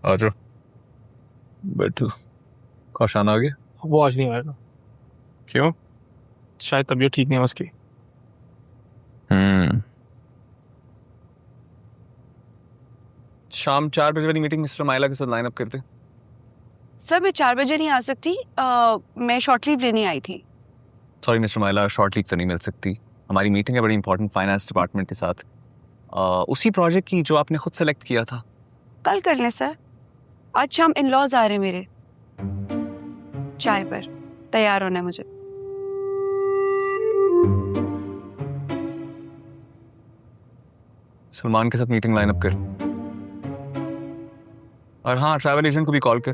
आ जाओ, बैठो। कौशान आ गया? वो आज नहीं आएगा, क्यों? शायद तबीयत ठीक नहीं है उसकी। शाम 4 बजे वाली मीटिंग मिस्टर माइला के साथ लाइन अप करते। सर मैं 4 बजे नहीं आ सकती, मैं शॉर्ट लीव लेने आई थी। सॉरी मिस्टर माइला, शॉर्ट लीव तो नहीं मिल सकती। हमारी मीटिंग है बड़ी इंपॉर्टेंट फाइनेंस डिपार्टमेंट के साथ, उसी प्रोजेक्ट की जो आपने खुद सेलेक्ट किया था। कल कर लें सर, आज शाम इन-लॉज आ रहे हैं मेरे, चाय पर तैयार होना है मुझे। सलमान के साथ मीटिंग लाइन अप कर, और हाँ ट्रैवल एजेंट को भी कॉल कर,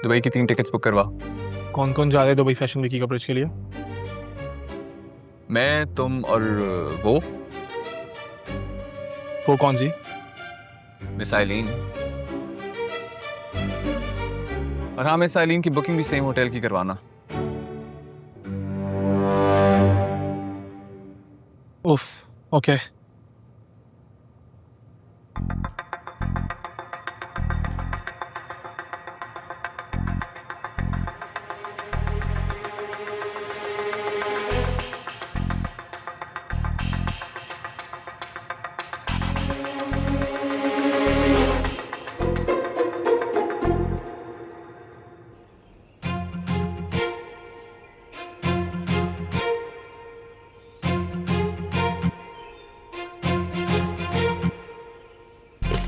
दुबई की 3 टिकट्स बुक करवा। कौन कौन जा रहे हैं दुबई फैशन वीक की कवरेज के लिए? मैं, तुम और वो कौन सी? मिस आइलीन। और हाँ, मिस आइलीन की बुकिंग भी सेम होटल की करवाना। उफ, ओके।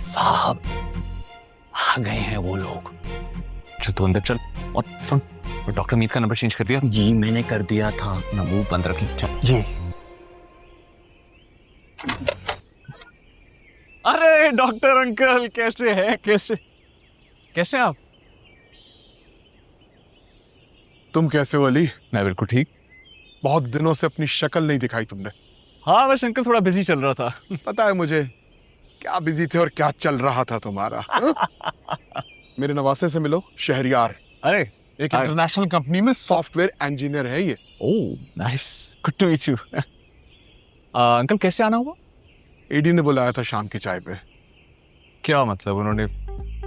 साहब आ गए हैं वो लोग। चल तू अंदर चल। और सुन, डॉक्टर मीत का नंबर चेंज कर दिया? जी मैंने कर दिया था। ना मुंह बंद रखी, चल। जी। अरे डॉक्टर अंकल, कैसे हैं? कैसे आप? तुम कैसे हो अली? मैं बिल्कुल ठीक। बहुत दिनों से अपनी शक्ल नहीं दिखाई तुमने। हाँ बस अंकल थोड़ा बिजी चल रहा था। पता है मुझे क्या बिजी थे और क्या चल रहा था तुम्हारा। मेरे नवासे से मिलो, शहरियार। अरे एक इंटरनेशनल कंपनी में सॉफ्टवेयर इंजीनियर है ये। Oh nice, good to meet you. Uncle कैसे आना हुआ? एडी ने बुलाया था शाम की चाय पे। क्या मतलब, उन्होंने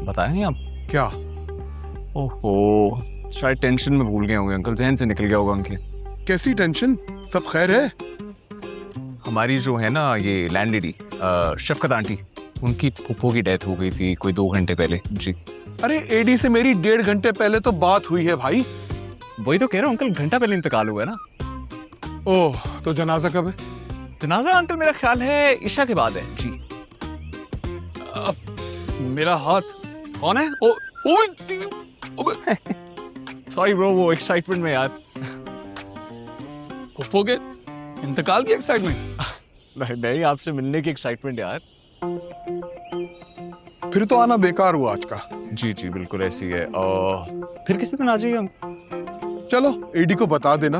बताया नहीं आप? क्या? ओहो, शायद टेंशन में भूल गए होंगे अंकल, जहन से निकल गया होगा उनके। कैसी टेंशन? सब खैर है? हमारी जो है ना ये लैंडलेडी शफकत आंटी, उनकी फूफो की डेथ हो गई थी कोई 2 घंटे पहले। जी। अरे एडी से मेरी 1.5 घंटे पहले तो बात हुई है भाई। वही तो कह रहा हूँ अंकल, घंटा पहले इंतकाल हुआ है ना। ओह, तो जनाजा कब है? जनाजा अंकल मेरा ख्याल है ईशा के बाद है। जी। मेरा हाथ कौन है? सॉरी ब्रो, वो एक्साइटमेंट में यार। फूफो के इंतकाल की एक्साइटमेंट? नहीं, आपसे मिलने की एक्साइटमेंट यार। फिर तो आना बेकार हुआ आज का। जी जी बिल्कुल ऐसी है। फिर किसी दिन आ जाइए हम। चलो एडी को बता देना,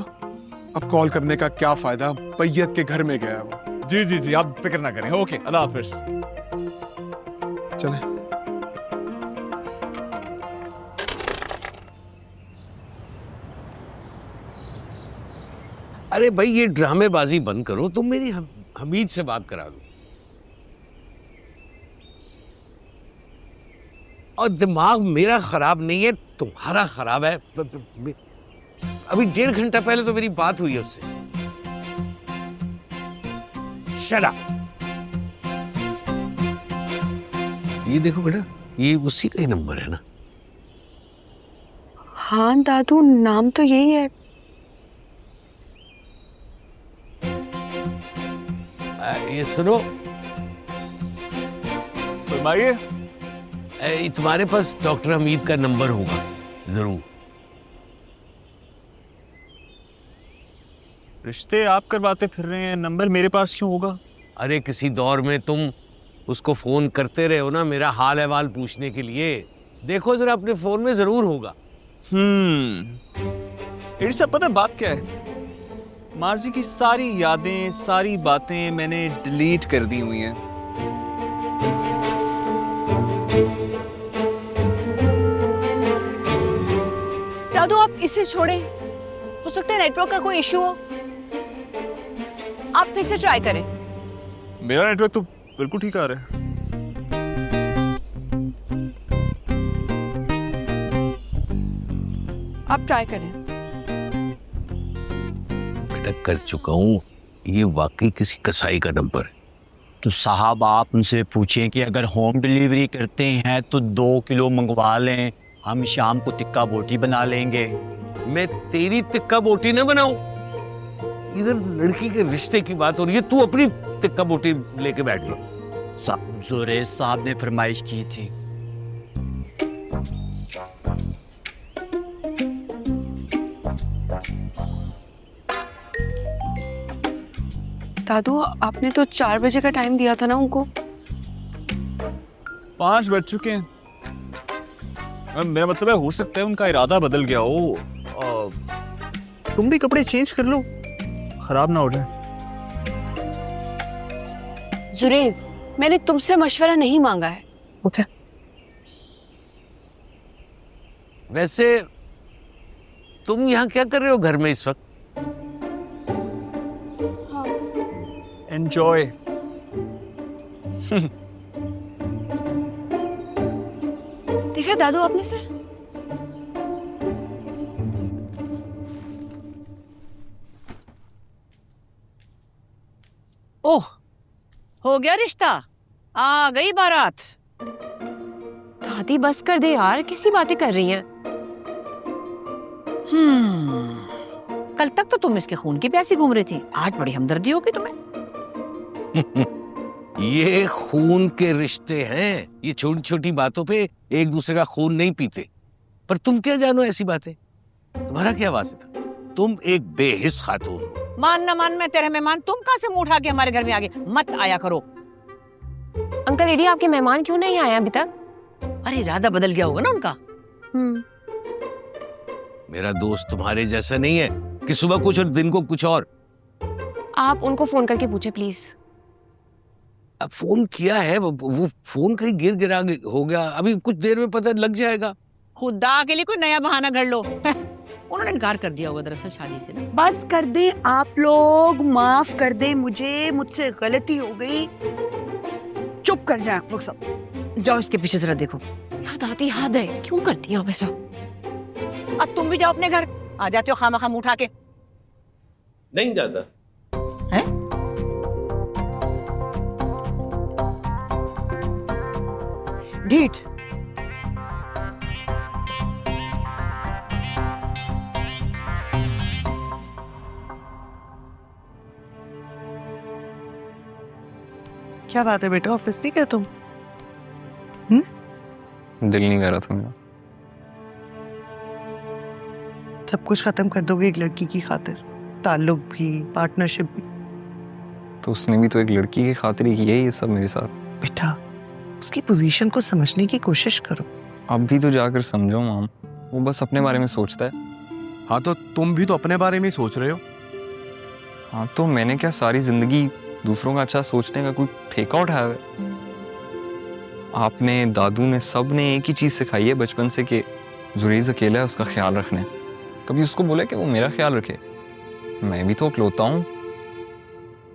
अब कॉल करने का क्या फायदा, पैयत के घर में गया है वो। जी जी जी, आप फिक्र ना करें। ओके, अल्लाह हाफिज। चले। अरे भाई ये ड्रामेबाजी बंद करो, तुम मेरी हमीद से बात करा दो। और दिमाग मेरा खराब नहीं है, तुम्हारा खराब है। अभी 1.5 घंटा पहले तो मेरी बात हुई है उससे। Shut up. ये देखो बेटा, ये उसी का ही नंबर है ना? हाँ दादू, नाम तो यही है। ये सुनो, फरमाइए। तुम्हारे पास डॉक्टर हमीद का नंबर होगा जरूर। रिश्ते आप करवाते फिर रहे हैं, नंबर मेरे पास क्यों होगा? अरे किसी दौर में तुम उसको फोन करते रहे हो ना मेरा हाल अहवाल पूछने के लिए। देखो जरा अपने फोन में जरूर होगा। एडी साहब पता है बात क्या है? माजी की सारी यादें, सारी बातें मैंने डिलीट कर दी हुई हैं। दादू आप इसे छोड़ें, हो सकता है नेटवर्क का कोई इशू हो, आप फिर से ट्राई करें। मेरा नेटवर्क तो बिल्कुल ठीक आ रहा है। आप ट्राई करें। बेटा कर चुका हूँ, ये वाकई किसी कसाई का नंबर है। तो साहब आप उनसे पूछें कि अगर होम डिलीवरी करते हैं तो 2 किलो मंगवा लें, हम शाम को टिक्का बोटी बना लेंगे। मैं तेरी टिक्का बोटी न बनाऊं? इधर लड़की के रिश्ते की बात हो रही है, तू अपनी टिक्का बोटी लेके बैठ गया। जुरैज साहब ने फरमाइश की थी। दादू आपने तो 4 बजे का टाइम दिया था ना उनको। 5 बज चुके हैं। मेरा मतलब है हो सकता है उनका इरादा बदल गया हो। तुम भी कपड़े चेंज कर लो, खराब ना हो जाए। जुरेज, मैंने तुमसे मशवरा नहीं मांगा है। ओके। वैसे तुम यहाँ क्या कर रहे हो घर में इस वक्त? एंजॉय। देखा दादू आपने से? ओह, हो गया रिश्ता, आ गई बारात। दादी बस कर दे यार, कैसी बातें कर रही हैं? कल तक तो तुम इसके खून की प्यासी घूम रही थी, आज बड़ी हमदर्दी होगी तुम्हें। ये खून के रिश्ते हैं, ये छोटी छोटी बातों पे एक दूसरे का खून नहीं पीते। पर तुम क्या जानो ऐसी बातें? तुम्हारा क्या वास्ता था? तुम एक बेहिस खातून हो। मान न मान मैं तेरे मेहमान, तुम कहाँ से मुंह उठा के हमारे घर में आगे? मत आया करो। अंकल एडी आपके मेहमान क्यों नहीं आए अभी तक? अरे इरादा बदल गया होगा ना उनका। मेरा दोस्त तुम्हारे जैसा नहीं है कि सुबह कुछ और दिन को कुछ और। आप उनको फोन करके पूछे प्लीज। अब फोन किया है, वो फोन कहीं गिर गिरा हो गया, अभी कुछ देर में पता लग जाएगा। खुदा के लिए कोई नया बहाना घड़ लो। उन्होंने इनकार कर दिया होगा दरअसल शादी से ना। बस कर दे आप लोग, माफ कर दे मुझे, मुझसे गलती हो गई। चुप कर जाए आप लोग सब। जाओ इसके पीछे जरा देखो। यार दादी हद है, क्यों करती हैं आप ऐसा? अब तुम भी जाओ अपने घर, आ जाते हो खामा मुंह उठा के। नहीं जाता। हैं? ढीठ। क्या बात है बेटा, ऑफिस नहीं गया तुम? दिल नहीं कर रहा था मेरा। सब कुछ खत्म कर दोगे एक लड़की की खातिर? ताल्लुक भी, पार्टनरशिप भी? तो उसने भी तो एक लड़की की खातिर ही किया ये सब मेरे साथ। बेटा उसकी पोजीशन को समझने की कोशिश करो। अब भी तो जाकर समझो माम, वो बस अपने बारे में सोचता है। हाँ तो तुम भी तो अपने बारे में ही सोच रहे हो। हाँ तो मैंने क्या सारी जिंदगी दूसरों का अच्छा सोचने का कोई ठेका उठाया है? आपने, दादू ने, सब ने एक ही चीज सिखाई है बचपन से कि जुरेज अकेला है, उसका ख्याल रखना है। कभी उसको बोला कि वो मेरा ख्याल रखे? मैं भी तो अकेलौता हूँ।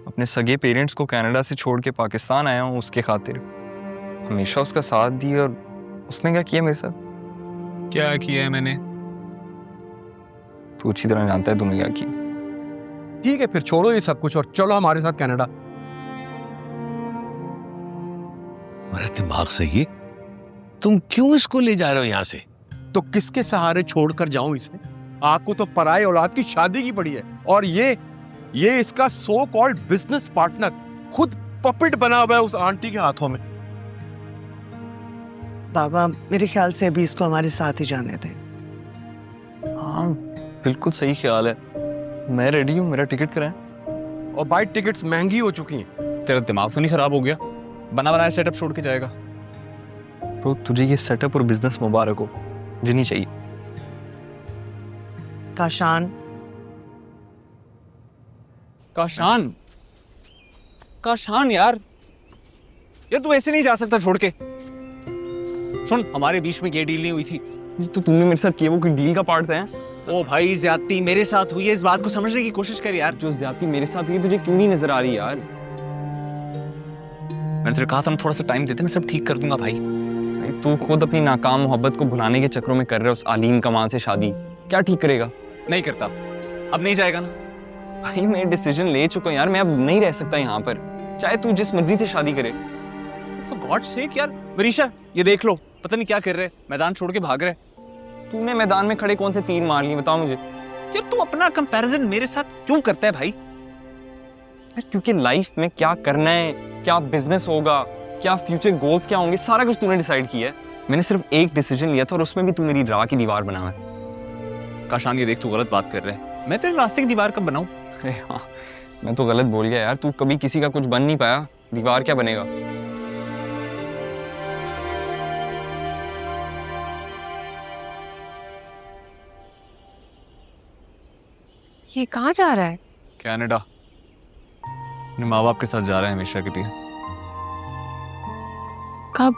अपने सगे पेरेंट्स को कनाडा से छोड़ के पाकिस्तान आया हूँ उसके खातिर। हमेशा उसका साथ दिया और उसने क्या किया मेरे साथ? क्या किया है मैंने? तू अच्छी तरह जानता है तूने क्या किया। ठीक है फिर छोड़ो ये सब कुछ और चलो हमारे साथ कनाडा। मेरा दिमाग सही है, तुम क्यों इसको ले जा रहे हो यहाँ से? तो किसके सहारे छोड़कर जाऊं इसे? आपको तो पराई औलाद की शादी की पड़ी है, और ये इसका सो कॉल्ड बिजनेस पार्टनर खुद पपेट बना हुआ है उस आंटी के हाथों में। बाबा मेरे ख्याल से अभी इसको हमारे साथ ही जाने दें। हाँ बिल्कुल सही ख्याल है, मैं रेडी हूँ, मेरा टिकट कराएं। और बाइट टिकट्स महंगी हो चुकी हैं। तेरा दिमाग तो नहीं खराब हो गया? बना बनाया सेटअप छोड़ के जाएगा? ब्रो तुझे ये सेटअप और बिजनेस मुबारक हो, मुझे नहीं चाहिए। काशान काशान, काशान यार तू ऐसे नहीं जा सकता छोड़ के। सुन, हमारे बीच में ये डील नहीं हुई थी। ये तो तुमने मेरे साथ किया वो कोई डील का पार्ट था? ओ भाई ज्यादती मेरे साथ हुई है, इस बात को समझने की कोशिश कर यार। जो ज्यादती मेरे साथ हुई तुझे क्यों नहीं नजर आ रही यार? मैंने तुझे कहा था ना थोड़ा सा टाइम देते, मैं सब ठीक कर दूंगा भाई। तू खुद अपनी नाकाम मोहब्बत को भुलाने के चक्रों में कर रहा है उस आलीम कमाल से शादी। क्या ठीक करेगा? नहीं करता, अब नहीं जाएगा ना। भाई मैं डिसीजन ले चुका हूँ यार, मैं अब नहीं रह सकता यहाँ पर, चाहे तू जिस मर्जी से शादी करे। For God's sake यार, वरीशा ये देख लो, पता नहीं क्या कर रहे, मैदान छोड़ के भाग रहे। तूने मैदान में खड़े कौन से तीर मार लिए बताओ मुझे। यार तू अपना कंपैरिजन मेरे साथ क्यों करता है भाई? यार क्योंकि लाइफ में क्या करना है, क्या बिजनेस होगा, क्या फ्यूचर गोल्स क्या होंगे, सारा कुछ तूने डिसाइड किया है। मैंने सिर्फ एक डिसीजन लिया था और उसमें भी तू मेरी राह की दीवार बना है। काशान ये देख, तू गलत बात कर रहा है। मैं तेरे रास्ते की दीवार कब बनाऊं? अरे हाँ, मैं तो गलत बोल गया यार, तू कभी किसी का कुछ बन नहीं पाया, दीवार क्या बनेगा। ये कहाँ जा रहा है? कनाडा, अपने माँ बाप के साथ जा रहा है हमेशा के लिए। कब?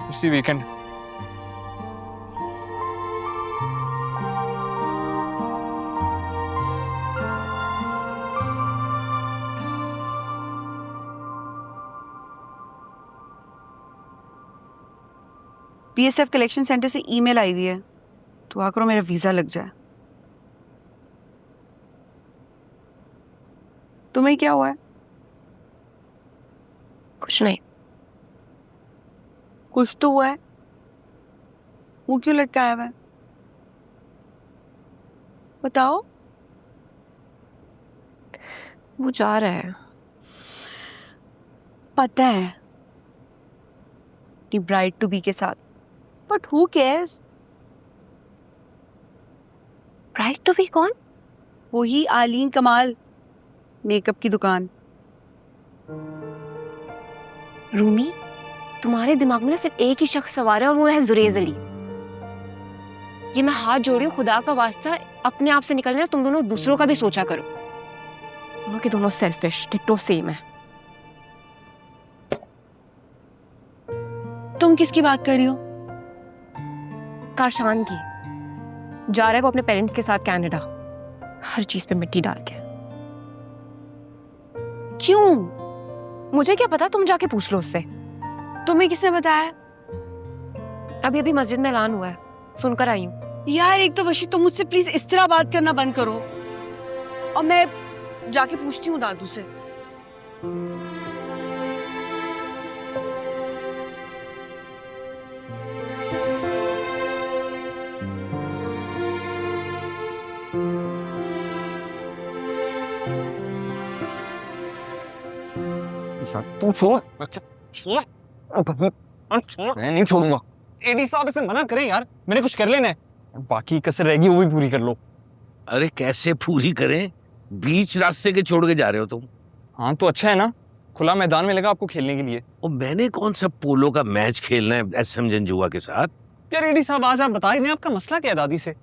इसी वीकेंड। बीएसएफ कलेक्शन सेंटर से ईमेल आई हुई है, तो आकर मेरा वीजा लग जाए। तुम्हें क्या हुआ है? कुछ नहीं। कुछ तो हुआ है, मुंह क्यों लटकाया हुआ है? बताओ। वो जा रहा है। पता है, अपनी ब्राइड टू बी के साथ, but who cares? Bride to be कौन? वही आलीन कमाल, मेकअप की दुकान। रूमी, तुम्हारे दिमाग में ना सिर्फ एक ही शख्स सवार है और वो है जुरेज अली। ये मैं हाथ जोड़ी हूँ, खुदा का वास्ता अपने आप से निकलना, तुम दोनों दूसरों का भी सोचा करो। दोनों के दोनों सेल्फिश, डिट्टो सेम है। तुम किसकी बात कर रही हो? काशान की। जा रहा है वो अपने पेरेंट्स के साथ कनाडा, हर चीज पे मिट्टी डाल के। क्यों? मुझे क्या पता, तुम जाके पूछ लो उससे। तुम्हें किसने बताया? अभी अभी मस्जिद में ऐलान हुआ है, सुनकर आई हूँ। यार एक तो वशी, तुम मुझसे प्लीज इस तरह बात करना बंद करो, और मैं जाके पूछती हूँ दादू से। तू छोड़, मैं नहीं छोड़ूंगा। एडी साहब इसे मना करें यार, मैंने कुछ कर लेना है। बाकी कसर रहेगी वो भी पूरी कर लो। अरे कैसे पूरी करें, बीच रास्ते के छोड़ के जा रहे हो तुम। हाँ तो अच्छा है ना, खुला मैदान में लगा आपको खेलने के लिए। और मैंने कौन सा पोलो का मैच खेलना है एसएम जंजुआ के साथ। यार एडी साहब आज आप बता ही दें, आपका मसला क्या है दादी से?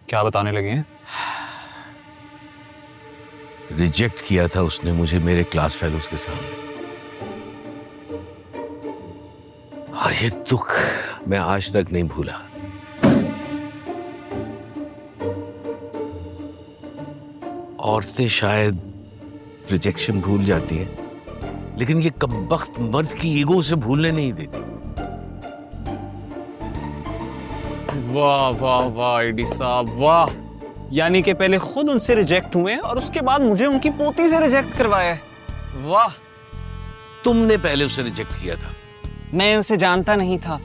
क्या बताने लगे हैं? रिजेक्ट किया था उसने मुझे मेरे क्लास फेलोज के सामने, और ये दुख मैं आज तक नहीं भूला। औरतें शायद रिजेक्शन भूल जाती हैं, लेकिन ये कमबख्त मर्द की ईगो से भूलने नहीं देती। वाह वाह वाह एडी साहब वाह, यानी कि पहले खुद उनसे रिजेक्ट हुए और उसके बाद मुझे उनकी पोती से रिजेक्ट करवाया है। वाह। तुमने पहले उसे रिजेक्ट किया था। मैं उनसे जानता नहीं था।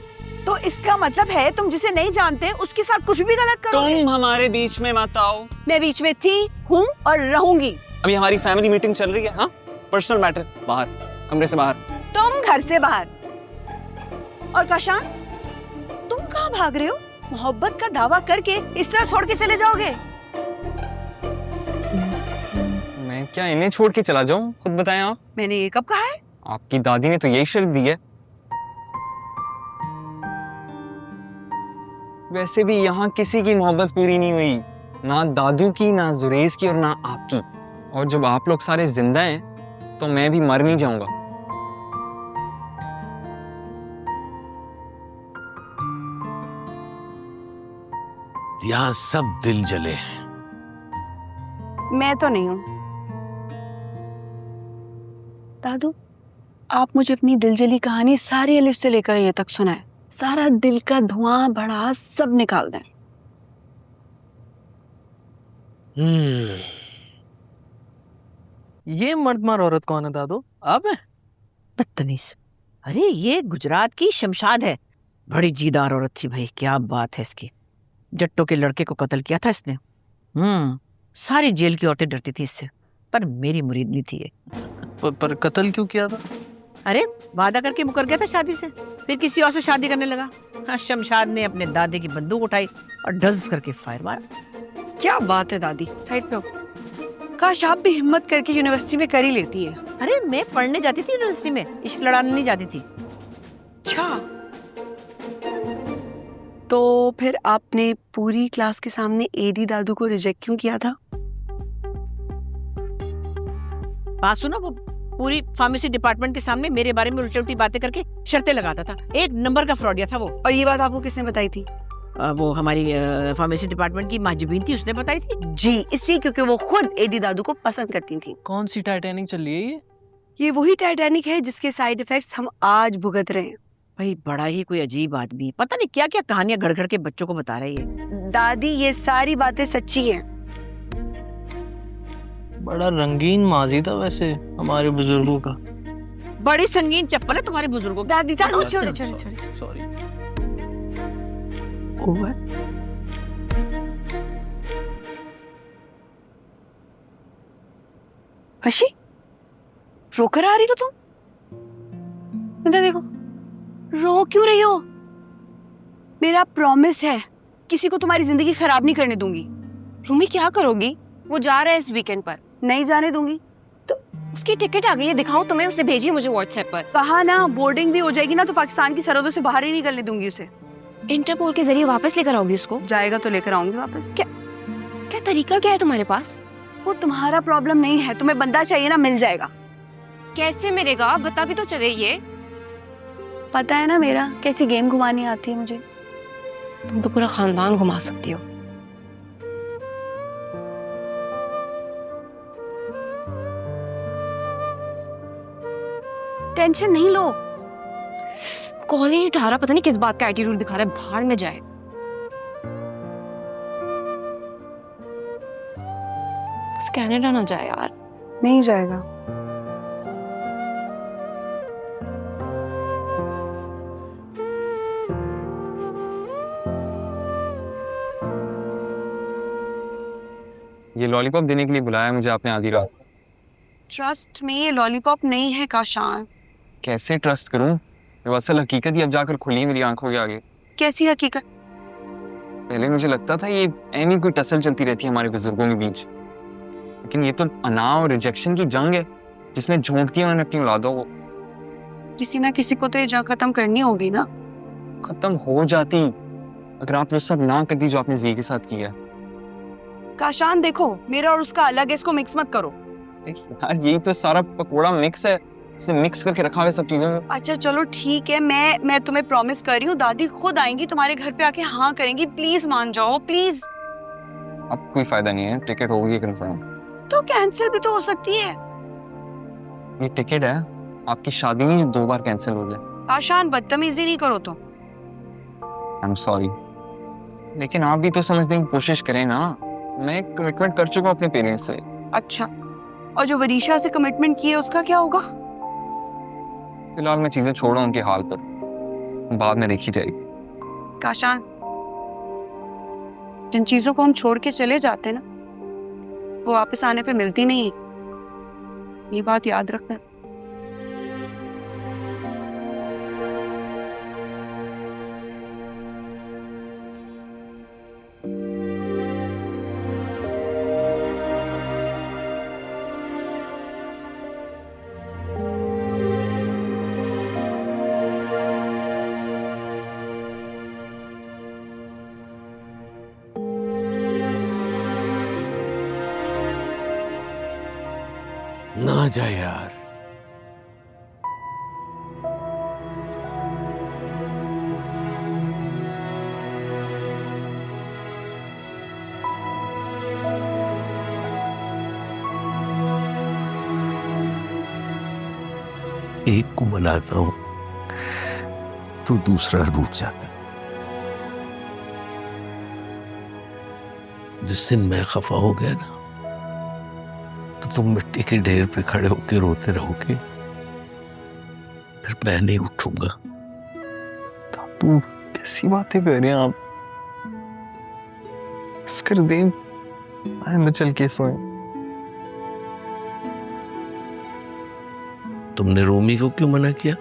तो इसका मतलब है तुम जिसे नहीं जानते उसके साथ कुछ भी गलत करोगे? तुम हमारे बीच में मत आओ। मैं बीच में थी, हूँ और रहूंगी। अभी हमारी फैमिली मीटिंग चल रही है। हाँ, पर्सनल मैटर, बाहर, कमरे से बाहर। तुम घर से बाहर। और काशान, तुम कहाँ भाग रहे हो? मोहब्बत का दावा करके इस तरह छोड़ के चले जाओगे? मैं क्या इन्हें छोड़ के चला जाऊं? खुद बताएं आप। मैंने ये कब कहा है? आपकी दादी ने तो यही शर्त दी है। वैसे भी यहाँ किसी की मोहब्बत पूरी नहीं हुई, ना दादू की, ना जुरेज की और ना आपकी। और जब आप लोग सारे जिंदा हैं तो मैं भी मर नहीं जाऊंगा। यहाँ सब दिल जले हैं। मैं तो नहीं हूँ। दादू, आप मुझे अपनी दिलजली कहानी सारी अलिफ से लेकर ये तक सुनाए, सारा दिल का धुआं भड़ास सब निकाल दें। ये मर्दमार औरत कौन है दादू? आप हैं? बदतमीज। अरे ये गुजरात की शमशाद है, बड़ी जीदार औरत थी भाई, क्या बात है इसकी। जट्टो के लड़के को कत्ल किया था इसने। सारी जेल की औरतें डरती थी इससे, पर मेरी मुरीदनी थी ये। पर कत्ल क्यों किया था? अरे वादा करके मुकर गया था शादी से, फिर किसी और से शादी करने लगा। हाँ, शमशाद ने अपने दादे की बंदूक उठाई और ढज करके फायर मारा। क्या बात है दादी, साइड पे हो। काश आप भी हिम्मत करके यूनिवर्सिटी में कर ही लेती है। अरे मैं पढ़ने जाती थी यूनिवर्सिटी में, इश्क लड़ाने नहीं जाती थी। अच्छा, तो फिर आपने पूरी क्लास के सामने एडी दादू को रिजेक्ट क्यों किया था? बात सुनो, वो पूरी फार्मेसी डिपार्टमेंट के सामने मेरे बारे में उल्टी उल्टी बातें करके शर्तें लगाता था। एक नंबर का फ्रॉडिया था वो। और ये बात आपको किसने बताई थी? वो हमारी फार्मेसी डिपार्टमेंट की माजिबीन थी, उसने बताई थी। जी, इसलिए क्योंकि वो खुद एडी दादू को पसंद करती थी। कौन सी टाइटैनिक चल रही है ये? ये वही टाइटैनिक है जिसके साइड इफेक्ट्स हम आज भुगत रहे हैं। भाई बड़ा ही कोई अजीब आदमी, पता नहीं क्या क्या कहानियां गढ़ गढ़ के बच्चों को बता रही है। दादी, ये सारी बातें सच्ची हैं। बड़ा रंगीन माजी था वैसे हमारे बुजुर्गों का। बड़ी संगीन चप्पल है तुम्हारे बुजुर्गों की। दादी दादी छोड़ो छोड़ो छोड़ो। सॉरी। हशी, रोकर आ रही हो तुम? इधर देखो, रो क्यों रही हो? मेरा प्रॉमिस है, किसी को तुम्हारी जिंदगी खराब नहीं करने दूंगी। रूमी क्या करोगी? वो जा रहा है इस वीकेंड पर। नहीं जाने दूंगी। तो उसकी टिकट आ गई है, दिखाऊं तुम्हें? उसने भेजी है मुझे व्हाट्सएप पर। कहा ना, बोर्डिंग भी हो जाएगी ना तो पाकिस्तान की सरहदों से बाहर ही निकलने दूंगी उसे। इंटरपोल के जरिए वापस लेकर आओगी उसको? जाएगा तो लेकर आऊंगी वापस। क्या तरीका क्या है तुम्हारे पास? वो तुम्हारा प्रॉब्लम नहीं है, तुम्हें बंदा चाहिए ना, मिल जाएगा। कैसे मिलेगा? बता भी तो चले। ये पता है ना मेरा कैसी गेम घुमानी आती है मुझे। तुम तो पूरा खानदान घुमा सकती हो। टेंशन नहीं लो। कॉल ही नहीं उठा रहा, पता नहीं किस बात का एटीट्यूड दिखा रहा है। बाहर में जाए। बस कनाडा ना जाए यार। नहीं जाएगा। ये लॉलीपॉप देने के लिए बुलाया मुझे आपने आधी रात। ट्रस्ट में ये लॉलीपॉप नहीं है काशान। कैसे ट्रस्ट करूं? वो असल हकीकत ही अब जाकर खुली मेरी आंखों के आगे। कैसी हकीकत? पहले मुझे लगता था ये ऐनी कोई टसल चलती रहती है हमारे बुजुर्गों के बीच, लेकिन ये तो अना और रिजेक्शन की जंग है जिसमें झोंक दिया उन्होंने अपनी औलादों को। किसी ना किसी को तो ये जंग खत्म करनी होगी ना। खत्म हो जाती अगर आप वो सब ना करती जो आपने जी के साथ किया। काशान देखो, मेरा और उसका अलग है, इसको मिक्स मत करो। यार यही तो सारा पकोड़ा मिक्स है, इसने मिक्स करके रखा है सब चीजों में। अच्छा चलो ठीक है, मैं तुम्हें प्रॉमिस कर रही हूँ, दादी खुद आएंगी तुम्हारे घर पे आके हाँ करेंगी। प्लीज मान जाओ प्लीज। अब कोई फायदा नहीं है, टिकट हो गई कंफर्म। तो कैंसिल भी तो हो सकती है। ये टिकट है, आपकी शादी नहीं 2 बार कैंसिल हो जाए। आशान बदतमीजी नहीं करो तो। आई एम सॉरी, लेकिन आप भी तो समझने की कोशिश करें ना। मैं कमिटमेंट कर चुका हूँ अपने पेरेंट्स से। अच्छा, और जो वरीशा से कमिटमेंट की है उसका क्या होगा? फिलहाल मैं चीजें छोड़ रहा हूँ उनके हाल पर, बाद में देखी जाएगी। काशान, जिन चीजों को हम छोड़ के चले जाते हैं ना, वो वापस आने पे मिलती नहीं है। ये बात याद रखना। ना जा यार। एक को मनाता हूं तो दूसरा रूठ जाता है। जिस दिन मैं खफा हो गया ना, तो तुम मिट्टी के ढेर पे खड़े होके रोते रहोगे, फिर मैं नहीं उठूंगा। दादू कैसी बातें कर रहे हैं आप? बस कर दे, आए अंदर चल के सोए। तुमने रोमी को क्यों मना किया?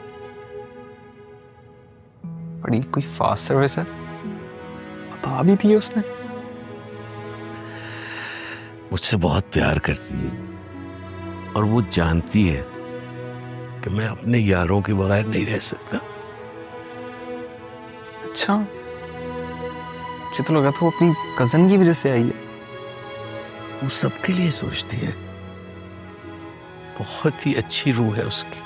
बड़ी कोई फास्ट सर्विस है, बता भी दिए उसने। मुझसे बहुत प्यार करती है और वो जानती है कि मैं अपने यारों के बगैर नहीं रह सकता। अच्छा, मुझे तो लगा था वो अपनी कजन की वजह से आई है। वो सबके लिए सोचती है, बहुत ही अच्छी रूह है उसकी,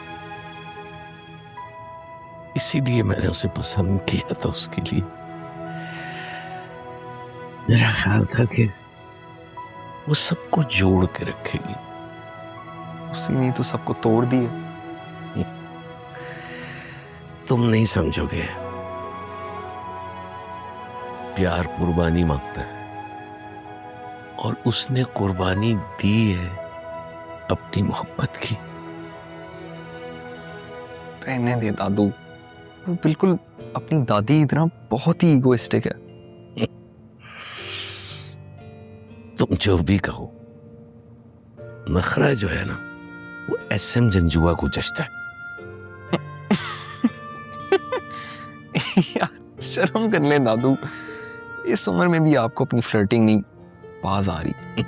इसीलिए मैंने उसे पसंद किया था। उसके लिए मेरा ख्याल था कि वो सबको जोड़ के रखेगी। उसी ने तो सबको तोड़ दिए। तुम नहीं समझोगे, प्यार कुर्बानी मांगता है और उसने कुर्बानी दी है अपनी मोहब्बत की। रहने दे दादू, वो बिल्कुल अपनी दादी की तरह बहुत ही इगोइस्टिक है। तुम जो भी कहो, नखरा जो है ना, वो SM जंजुआ को जचता है। यार शर्म कर ले दादू, इस उम्र में भी आपको अपनी फ्लर्टिंग नहीं बाज आ रही।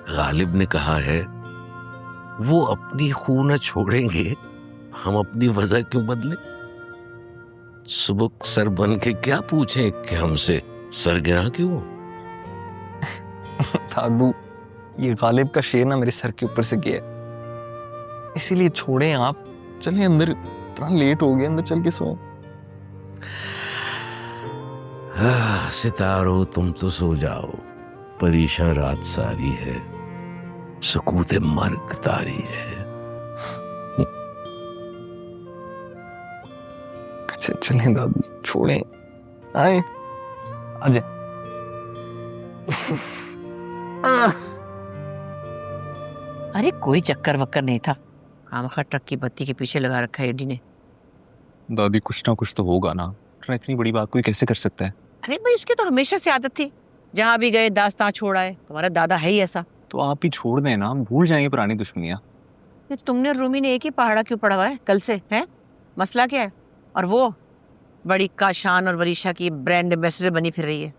गालिब ने कहा है, वो अपनी खून न छोड़ेंगे, हम अपनी वजह क्यों बदले? सुबह सर बन के क्या पूछे कि हमसे सर गिरा क्यों? दादू, ये गालिब का शेर ना मेरे सर के ऊपर से गया, इसीलिए छोड़ें आप। चलिए अंदर, इतना लेट हो गया, अंदर चल के सोएं। सितारो तुम तो सो जाओ, परेशान रात सारी है, सुकूत मर्ग तारी है। चलें दादू, छोड़ें, आए आजे। अरे कोई चक्कर वक्कर नहीं था, खामखा ट्रक की बत्ती के पीछे लगा रखा है एडी ने। दादी कुछ ना कुछ तो होगा ना, वरना इतनी बड़ी बात कोई कैसे कर सकता है? अरे भाई उसकी तो हमेशा से आदत थी, जहाँ भी गए दास्तां छोड़ा है। तुम्हारा दादा है ही ऐसा। तो आप ही छोड़ दें ना, हम भूल जाएंगे पुरानी दुश्मनियां। ये तुमने और रूमी ने एक ही पहाड़ा क्यों पढ़ा हुआ है कल से? है मसला क्या है? और वो बड़ी काशान और वरीशा की ब्रांड एम्बेसडर बनी फिर रही है।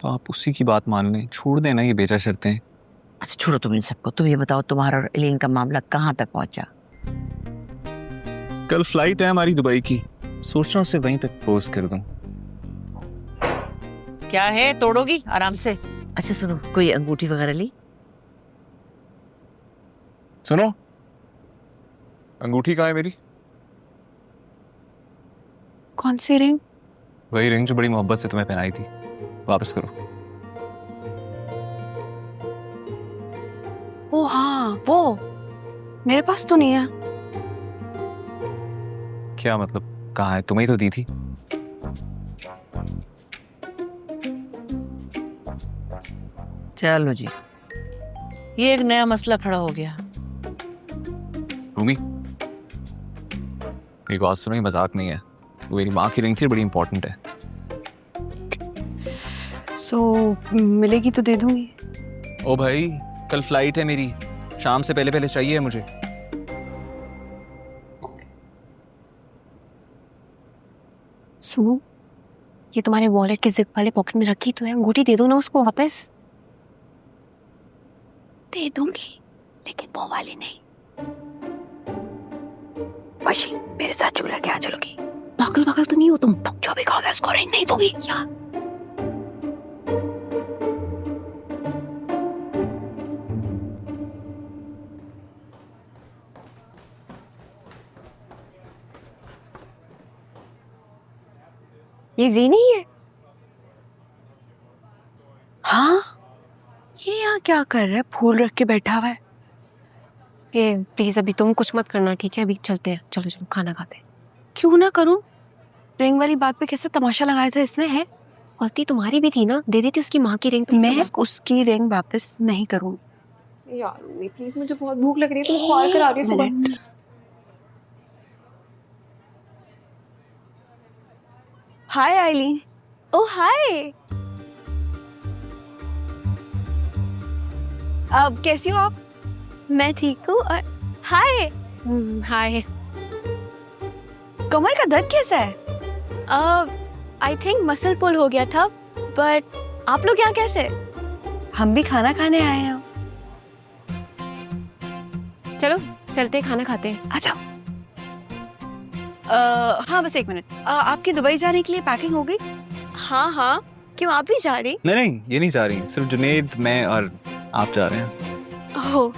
तो आप उसी की बात मान लें, छोड़ देना ये बेचा शर्तें। अच्छा छोड़ो तुम इन सबको, तुम ये बताओ तुम्हारा और एलिन का मामला कहाँ तक पहुंचा? कल फ्लाइट है हमारी दुबई की, सोच रहा हूँ उसे वहीं पे प्रपोज कर दूं। क्या है, तोड़ोगी आराम से? अच्छा सुनो, कोई अंगूठी वगैरह ली? सुनो, अंगूठी कहाँ है मेरी? कौन सी रिंग? वही रिंग जो बड़ी मोहब्बत से तुम्हें पहनाई थी, वापस करो। ओ हाँ, वो मेरे पास तो नहीं है। क्या मतलब, कहाँ है? तुम्हें ही तो दी थी। चलो जी, ये एक नया मसला खड़ा हो गया। रूमी, मेरी बात सुनो, ये मजाक नहीं है। वो मेरी माँ की रिंग थी, बड़ी इंपॉर्टेंट है। मिलेगी तो दे दूंगी। ओ भाई, कल फ्लाइट है मेरी, शाम से पहले पहले चाहिए मुझे। सुनो, ये तुम्हारे वॉलेट के जिप वाले पॉकेट में रखी तो है, अंगूठी दे दो ना उसको वापस। दे दूंगी, लेकिन वो वाली नहीं। बशी, मेरे साथ ज्वेलर के यहाँ चलोगी? पागल पागल तो नहीं हो तुम, जो भी खाओ मैं उसको रिंग नहीं दूंगी। क्या? ये जी नहीं है? हाँ, ये यहाँ क्या कर रहा है? फूल रख के बैठा हुआ है। ये प्लीज अभी तुम कुछ मत करना, ठीक है? अभी चलते हैं, चलो चलो खाना खाते हैं। क्यों ना करूं? रिंग वाली बात पे कैसे तमाशा लगाया था इसने, है? गलती तुम्हारी भी थी ना, दे देती उसकी माँ की रिंग। मैं उसकी रिंग वापस नहीं करूं। यार रूमी प्लीज, मुझे बहुत भूख लग रही है, तुम कॉल करा रही हो सुबह। हाय आइलीन। ओह हाय। अब कैसी हो आप? मैं ठीक हूँ। और हाय। हाय। कमर का दर्द कैसा है? आई थिंक मसल पुल हो गया था, बट आप लोग यहाँ कैसे? हम भी खाना खाने आए हैं। चलो चलते खाना खाते हैं। आ जाओ। हाँ बस 1 मिनट। आपकी दुबई जाने के लिए पैकिंग हो गई? हाँ हाँ, क्यों आप भी जा रही? नहीं नहीं, ये नहीं जा रही, सिर्फ जुनेद, मैं और आप जा रहे हैं। ओह,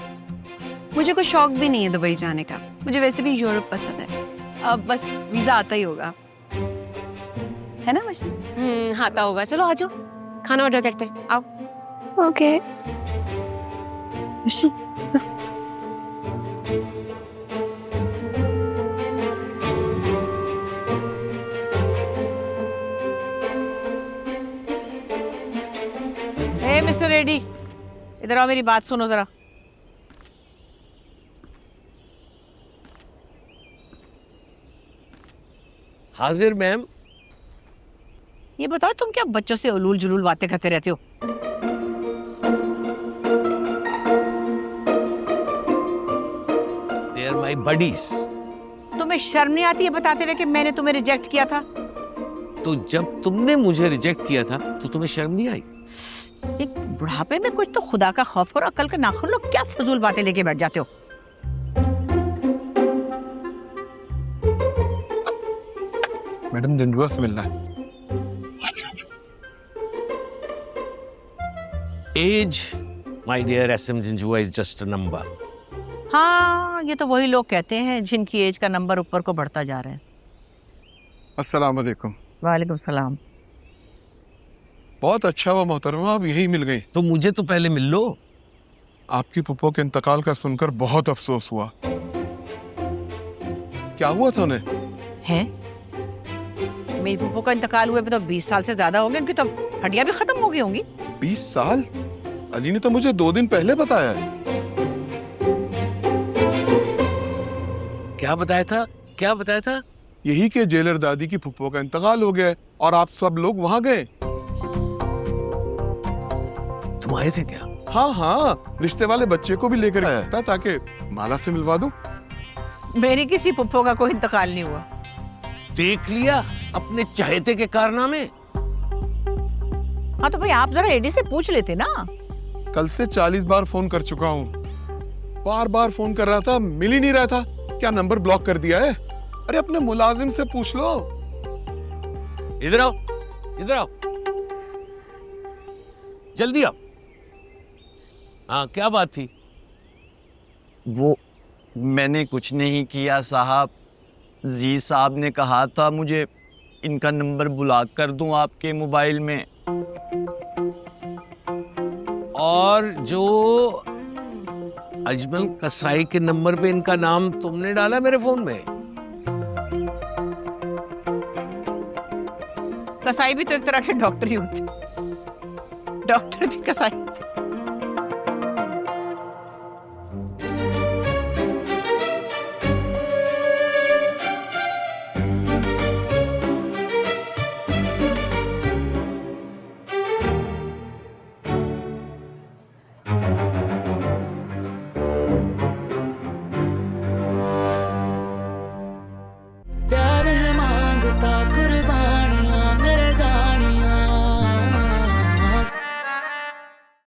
मुझे कोई शौक भी नहीं है दुबई जाने का। मुझे वैसे भी यूरोप पसंद है। अब बस वीजा आता ही होगा, है ना मशी? हाँ आता होगा। चलो आ जाओ, खाना ऑर्डर करते हैं, आओ। ओके। मशी हे मिस्टर रेड्डी, इधर आओ, मेरी बात सुनो जरा। हाजिर मैम। ये बताओ तुम क्या बच्चों से उलूल जुलूल बातें करते रहते हो? They are my buddies. तुम्हें शर्म नहीं आती है बताते हुए कि मैंने तुम्हें रिजेक्ट किया था? तो जब तुमने मुझे रिजेक्ट किया था तो तुम्हें शर्म नहीं आई? एक बुढ़ापे में कुछ तो खुदा का खौफ करो, अक्ल के नाखून लो, क्या फजूल बातें लेके बैठ जाते हो? मैडम जिंजुआ से मिलना है। As my dear SM Janjua is just a number. हाँ, ये तो वही लोग कहते हैं जिनकी एज का नंबर ऊपर को बढ़ता जा रहा है। अस्सलाम वालेकुम। वालेकुम सलाम। बहुत अच्छा हुआ मोहतरमा, आप यही मिल गई। तो मुझे तो पहले मिल लो। आपकी पुप्पो के इंतकाल का सुनकर बहुत अफसोस हुआ। क्या हुआ था उन्हें? है? मेरी फूफो का इंतकाल हुए तो 20 साल से ज्यादा हो गए, उनकी तो हड्डियां भी खत्म हो गई होंगी। 20 साल? अली ने तो मुझे 2 दिन पहले बताया है। क्या बताया था? क्या बताया था? यही के जेलर दादी की फुप्पो का इंतकाल हो गया है और आप सब लोग वहां गए। तुम आए थे क्या? हाँ हाँ, रिश्ते वाले बच्चे को भी लेकर आया था ताकि माला से मिलवा दूं। मेरी किसी फूफो का कोई इंतकाल नहीं हुआ। देख लिया अपने चहेते के कारनामे। हाँ तो भाई आप जरा एडी से पूछ लेते ना। कल से 40 बार फोन कर चुका हूँ, बार बार फोन कर रहा था, मिल ही नहीं रहा था। क्या नंबर ब्लॉक कर दिया है? अरे अपने मुलाजिम से पूछ लो। इधर आओ, इधर आओ, जल्दी आओ। हाँ क्या बात थी? वो मैंने कुछ नहीं किया साहब, जी साहब ने कहा था मुझे इनका नंबर ब्लॉक कर दूं आपके मोबाइल में। और जो अजमल कसाई के नंबर पे इनका नाम तुमने डाला मेरे फोन में। कसाई भी तो एक तरह के डॉक्टर ही होते, डॉक्टर भी कसाई।